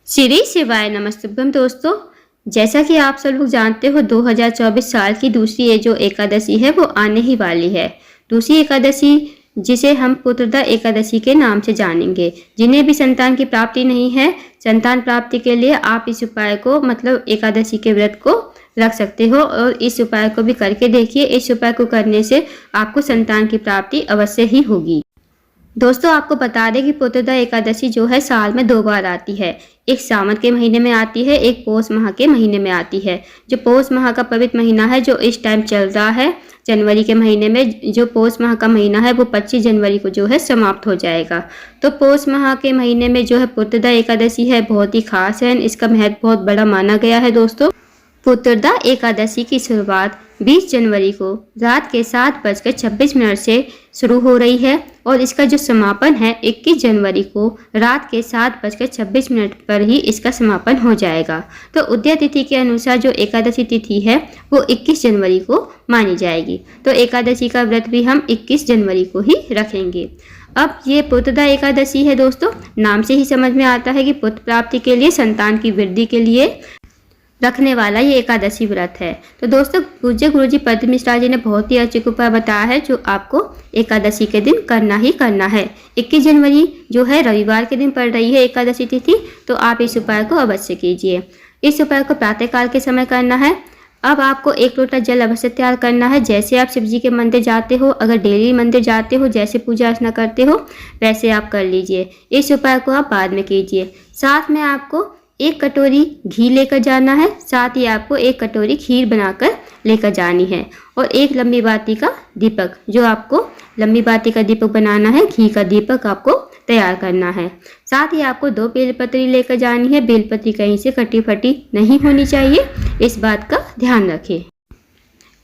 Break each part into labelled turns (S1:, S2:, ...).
S1: श्री शिवाय नमस्तुभ्यम दोस्तों। जैसा कि आप सब लोग जानते हो 2024 साल की दूसरी ये जो एकादशी है वो आने ही वाली है। दूसरी एकादशी जिसे हम पुत्रदा एकादशी के नाम से जानेंगे। जिन्हें भी संतान की प्राप्ति नहीं है, संतान प्राप्ति के लिए आप इस उपाय को मतलब एकादशी के व्रत को रख सकते हो और इस उपाय को भी करके देखिए। इस उपाय को करने से आपको संतान की प्राप्ति अवश्य ही होगी। दोस्तों आपको बता दें कि पुत्रदा एकादशी जो है साल में 2 बार आती है। एक सावन के महीने में आती है, एक पौष माह के महीने में आती है। जो पौष माह का पवित्र महीना है जो इस टाइम चल रहा है जनवरी के महीने में, जो पौष माह का महीना है वो 25 जनवरी को जो है समाप्त हो जाएगा। तो पौष माह के महीने में जो है पुत्रदा एकादशी है बहुत ही खास है। इसका महत्व बहुत बड़ा माना गया है। दोस्तों पुत्रदा एकादशी की शुरुआत 20 जनवरी को रात के 7:26 से शुरू हो रही है और इसका जो समापन है 21 जनवरी को रात के 7:26 पर ही इसका समापन हो जाएगा। तो उदय तिथि के अनुसार जो एकादशी तिथि है वो 21 जनवरी को मानी जाएगी। तो एकादशी का व्रत भी हम 21 जनवरी को ही रखेंगे। अब ये पुत्रदा एकादशी है दोस्तों, नाम से ही समझ में आता है कि पुत्र प्राप्ति के लिए, संतान की वृद्धि के लिए रखने वाला ये एकादशी व्रत है। तो दोस्तों पूज्य गुरुजी पद्म मिश्रा जी ने बहुत ही अचूक उपाय बताया है जो आपको एकादशी के दिन करना ही करना है। 21 जनवरी जो है रविवार के दिन पड़ रही है एकादशी तिथि, तो आप इस उपाय को अवश्य कीजिए। इस उपाय को प्रातःकाल के समय करना है। अब आपको 1 लोटा जल अवश्य तैयार करना है। जैसे आप शिव जी के मंदिर जाते हो, अगर डेली मंदिर जाते हो, जैसे पूजा अर्चना करते हो वैसे आप कर लीजिए। इस उपाय को आप बाद में कीजिए। साथ में आपको 1 कटोरी घी लेकर जाना है। साथ ही आपको 1 कटोरी खीर बनाकर लेकर जानी है और 1 लंबी बाती का दीपक, जो आपको लंबी बाती का दीपक बनाना है, घी का दीपक आपको तैयार करना है। साथ ही आपको 2 बेलपत्री लेकर जानी है। बेलपत्री कहीं से कटी फटी नहीं होनी चाहिए, इस बात का ध्यान रखें।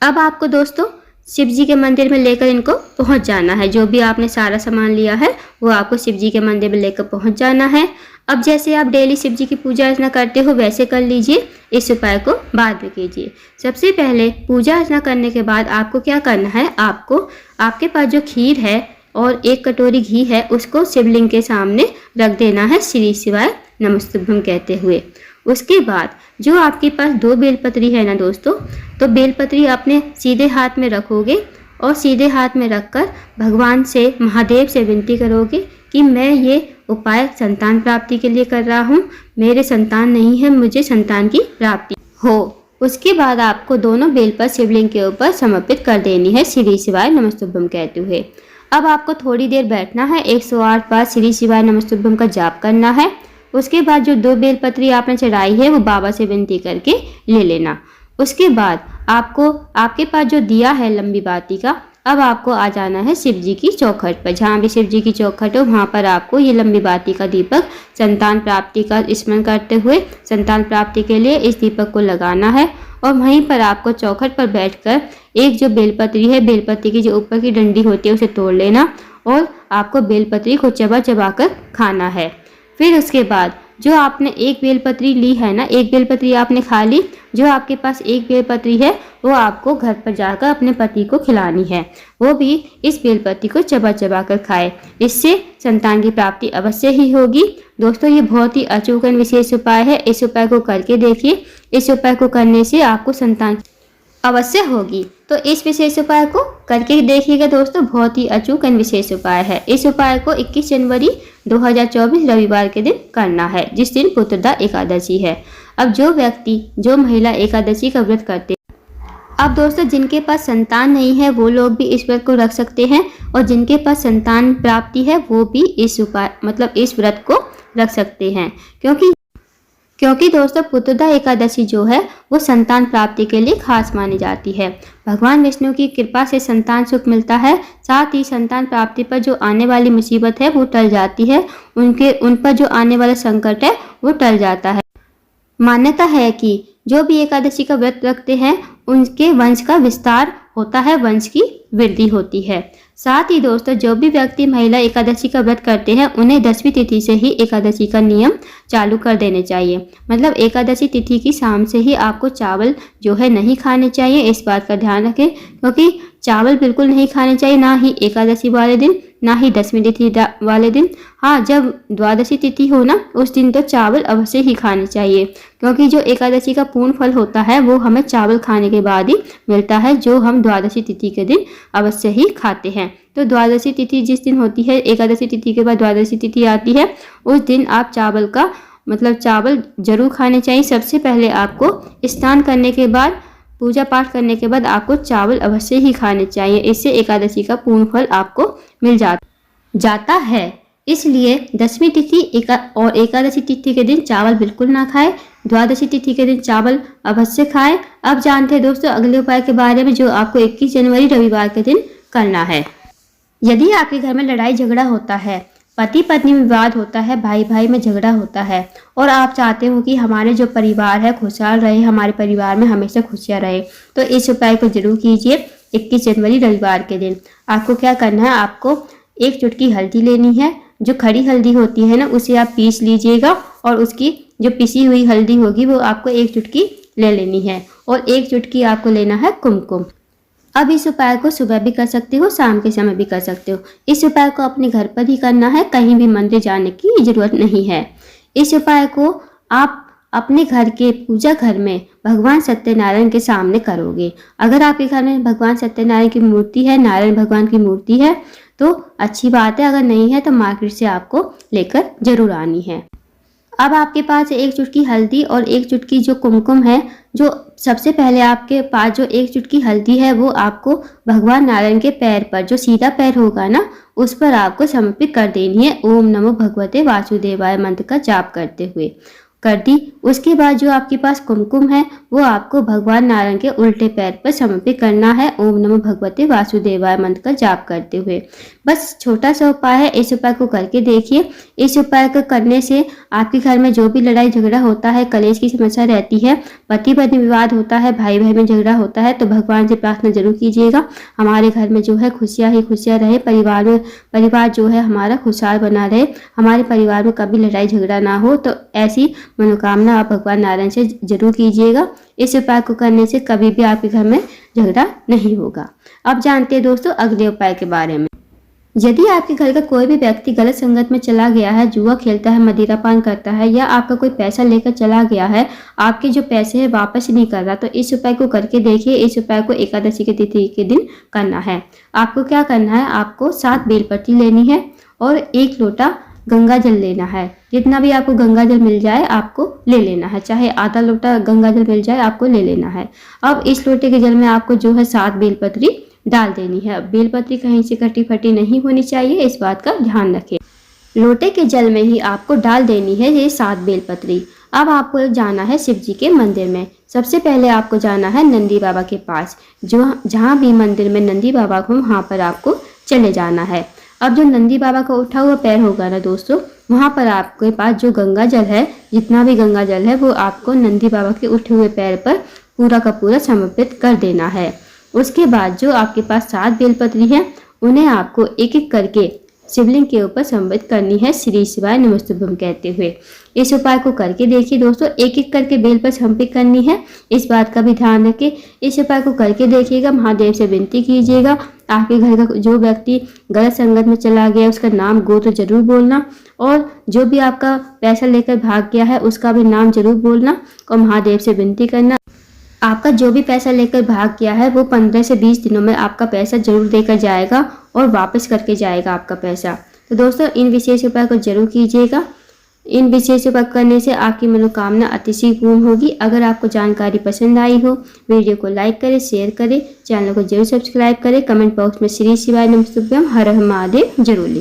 S1: अब आपको दोस्तों शिव जी के मंदिर में लेकर इनको पहुंच जाना है। जो भी आपने सारा सामान लिया है वो आपको शिव जी के मंदिर में लेकर पहुंच जाना है। अब जैसे आप डेली शिव जी की पूजा अर्चना करते हो वैसे कर लीजिए। इस उपाय को बाद में कीजिए। सबसे पहले पूजा अर्चना करने के बाद आपको क्या करना है, आपको आपके पास जो खीर है और 1 कटोरी घी है उसको शिवलिंग के सामने रख देना है श्री शिवाय नमस्तुभ्यम कहते हुए। उसके बाद जो आपके पास 2 बेलपत्री है ना दोस्तों, तो बेलपत्री अपने सीधे हाथ में रखोगे और सीधे हाथ में रखकर भगवान से, महादेव से विनती करोगे कि मैं ये उपाय संतान प्राप्ति के लिए कर रहा हूँ। मेरे संतान नहीं है, मुझे संतान की प्राप्ति हो। उसके बाद आपको दोनों बेलपत्र शिवलिंग के ऊपर समर्पित कर देनी है श्री शिवाय नमस्तुभ्यम कहते हुए। अब आपको थोड़ी देर बैठना है, 108 बार श्री शिवाय नमस्तुभ्यम का जाप करना है। उसके बाद जो 2 बेलपत्री आपने चढ़ाई है वो बाबा से विनती करके ले लेना। उसके बाद आपको आपके पास जो दिया है लंबी बाती का, अब आपको आ जाना है शिव जी की चौखट पर। जहाँ भी शिव जी की चौखट हो वहाँ पर आपको ये लंबी बाती का दीपक संतान प्राप्ति का स्मरण करते हुए संतान प्राप्ति के लिए इस दीपक को लगाना है। और वहीं पर आपको चौखट पर बैठकर एक जो बेलपत्री है, बेलपत्री की जो ऊपर की डंडी होती है उसे तोड़ लेना और आपको बेलपत्री को चबा चबा कर खाना है। फिर उसके बाद जो आपने 1 बेलपत्री ली है ना, 1 बेलपत्री आपने खा ली, जो आपके पास 1 बेलपत्री है वो आपको घर पर जाकर अपने पति को खिलानी है। वो भी इस बेलपत्री को चबा चबा कर खाए। इससे संतान की प्राप्ति अवश्य ही होगी। दोस्तों ये बहुत ही अचूक विशेष उपाय है। इस उपाय को करके देखिए। इस उपाय को करने से आपको संतान अवश्य होगी। तो इस विशेष उपाय को करके देखिएगा दोस्तों, बहुत ही अचूक एवं विशेष उपाय है। इस उपाय को 21 जनवरी 2024 रविवार के दिन करना है, जिस दिन पुत्रदा एकादशी है। अब जो व्यक्ति, जो महिला एकादशी का व्रत करते अब दोस्तों जिनके पास संतान नहीं है वो लोग भी इस व्रत को रख सकते हैं और जिनके पास संतान प्राप्ति है वो भी इस उपाय मतलब इस व्रत को रख सकते हैं। क्योंकि दोस्तों पुत्रदा एकादशी जो है वो संतान प्राप्ति के लिए खास मानी जाती है। भगवान विष्णु की कृपा से संतान सुख मिलता है। साथ ही संतान प्राप्ति पर जो आने वाली मुसीबत है वो टल जाती है। उन पर जो आने वाला संकट है वो टल जाता है। मान्यता है कि जो भी एकादशी का व्रत रखते हैं उनके वंश का विस्तार होता है, वंश की वृद्धि होती है। साथ ही दोस्तों जो भी व्यक्ति महिला एकादशी का व्रत करते हैं उन्हें 10वीं तिथि से ही एकादशी का नियम चालू कर देने चाहिए। मतलब एकादशी तिथि की शाम से ही आपको चावल जो है नहीं खाने चाहिए। इस बात का ध्यान रखें, क्योंकि चावल बिल्कुल नहीं खाने चाहिए, ना ही एकादशी वाले दिन ना ही 10वीं तिथि वाले दिन। हाँ, जब द्वादशी तिथि हो ना उस दिन तो चावल अवश्य ही खाने चाहिए, क्योंकि जो एकादशी का पूर्ण फल होता है वो हमें चावल खाने के बाद ही मिलता है, जो हम द्वादशी तिथि के दिन अवश्य ही खाते हैं। तो द्वादशी तिथि जिस दिन होती है, एकादशी तिथि के बाद द्वादशी तिथि आती है, उस दिन आप चावल का चावल जरूर खाने चाहिए। सबसे पहले आपको स्नान करने के बाद, पूजा पाठ करने के बाद आपको चावल अवश्य ही खाने चाहिए। इससे एकादशी का पूर्ण फल आपको मिल जाता है। इसलिए 10वीं तिथि और एकादशी तिथि के दिन चावल बिल्कुल ना खाएं। द्वादशी तिथि के दिन चावल अवश्य खाएं। अब जानते हैं दोस्तों अगले उपाय के बारे में, जो आपको 21 जनवरी रविवार के दिन करना है। यदि आपके घर में लड़ाई झगड़ा होता है, पति पत्नी में विवाद होता है, भाई भाई में झगड़ा होता है, और आप चाहते हो कि हमारे जो परिवार है खुशहाल रहे, हमारे परिवार में हमेशा खुशियाँ रहे, तो इस उपाय को जरूर कीजिए 21 जनवरी रविवार के दिन। आपको क्या करना है, आपको एक चुटकी हल्दी लेनी है। जो खड़ी हल्दी होती है ना, उसे आप पीस लीजिएगा, और उसकी जो पिसी हुई हल्दी होगी वो आपको एक चुटकी ले लेनी है, और एक चुटकी आपको लेना है कुमकुम। अब इस उपाय को सुबह भी कर सकते हो, शाम के समय भी कर सकते हो। इस उपाय को अपने घर पर ही करना है, कहीं भी मंदिर जाने की जरूरत नहीं है। इस उपाय को आप अपने घर के पूजा घर में भगवान सत्यनारायण के सामने करोगे। अगर आपके घर में भगवान सत्यनारायण की मूर्ति है, नारायण भगवान की मूर्ति है, तो अच्छी बात है। अगर नहीं है तो मार्केट से आपको लेकर जरूर आनी है। अब आपके पास एक चुटकी हल्दी और एक चुटकी जो कुमकुम है, जो सबसे पहले आपके पास जो एक चुटकी हल्दी है वो आपको भगवान नारायण के पैर पर, जो सीधा पैर होगा ना, उस पर आपको समर्पित कर देनी है। ओम नमो भगवते वासुदेवाय मंत्र का जाप करते हुए कर दी। उसके बाद जो आपके पास कुमकुम है वो आपको भगवान नारायण के उल्टे पैर पर समर्पित करना है, ओम नमो भगवते वासुदेवाय मंत्र का जाप करते हुए। बस छोटा सा उपाय है, इस उपाय को करके देखिए। इस उपाय को करने से आपके घर में जो भी लड़ाई झगड़ा होता है, कलेश की समस्या रहती है, पति पत्नी विवाद होता है, भाई भाई में झगड़ा होता है, तो भगवान से प्रार्थना जरूर कीजिएगा, हमारे घर में जो है खुशियाँ ही खुशियाँ रहे, परिवार जो है हमारा खुशहाल बना रहे, हमारे परिवार में कभी लड़ाई झगड़ा ना हो। तो ऐसी मनोकामना आप भगवान नारायण से जरूर कीजिएगा। इस उपाय को करने से कभी भी आपके घर में झगड़ा नहीं होगा। अब जानते हैं दोस्तों अगले उपाय के बारे में। यदि आपके घर का कोई भी व्यक्ति गलत संगत में चला गया है, जुआ खेलता है, मदिरा पान करता है, या आपका कोई पैसा लेकर चला गया है, आपके जो पैसे है वापस नहीं कर रहा, तो इस उपाय को करके देखिए। इस उपाय को एकादशी की तिथि के दिन करना है। आपको क्या करना है, आपको 7 बेलपत्री लेनी है और 1 लोटा गंगा जल लेना है। जितना भी आपको गंगा जल मिल जाए आपको ले लेना है, चाहे आधा लोटा गंगा जल मिल जाए आपको ले लेना है। अब इस लोटे के जल में आपको जो है 7 बेलपत्री डाल देनी है। बेलपत्री कहीं से कटी फटी नहीं होनी चाहिए, इस बात का ध्यान रखें। लोटे के जल में ही आपको डाल देनी है ये 7 बेलपत्री। अब आपको जाना है शिव जी के मंदिर में। सबसे पहले आपको जाना है नंदी बाबा के पास, जो जहाँ भी मंदिर में नंदी बाबा हो वहाँ पर आपको चले जाना है। अब जो नंदी बाबा का उठा हुआ पैर होगा ना दोस्तों, वहाँ पर आपके पास जो गंगा जल है, जितना भी गंगा जल है वो आपको नंदी बाबा के उठे हुए पैर पर पूरा का पूरा समर्पित कर देना है। उसके बाद जो आपके पास 7 बेलपत्री है उन्हें आपको एक एक करके शिवलिंग के ऊपर समर्पित करनी है, श्री शिवाय नमस्तुभ्यम कहते हुए। इस उपाय को करके देखिए दोस्तों, एक एक करके बेल पर समर्पित करनी है, इस बात का भी ध्यान रखें। इस उपाय को करके देखिएगा, महादेव से विनती कीजिएगा। आपके घर का जो व्यक्ति गलत संगत में चला गया उसका नाम गोत्र जरूर बोलना, और जो भी आपका पैसा लेकर भाग गया है उसका भी नाम जरूर बोलना, और महादेव से विनती करना आपका जो भी पैसा लेकर भाग गया है वो 15 से 20 दिनों में आपका पैसा जरूर देकर जाएगा और वापस करके जाएगा आपका पैसा। तो दोस्तों इन विशेष उपाय को जरूर कीजिएगा। इन विशेष उपाय करने से आपकी मनोकामना अतिशय पूर्ण होगी। अगर आपको जानकारी पसंद आई हो, वीडियो को लाइक करें, शेयर करें, चैनल को जरूर सब्सक्राइब करें, कमेंट बॉक्स में श्री शिवाय नमस्तुभ्यम हर हर महादेव जरूर लिखें।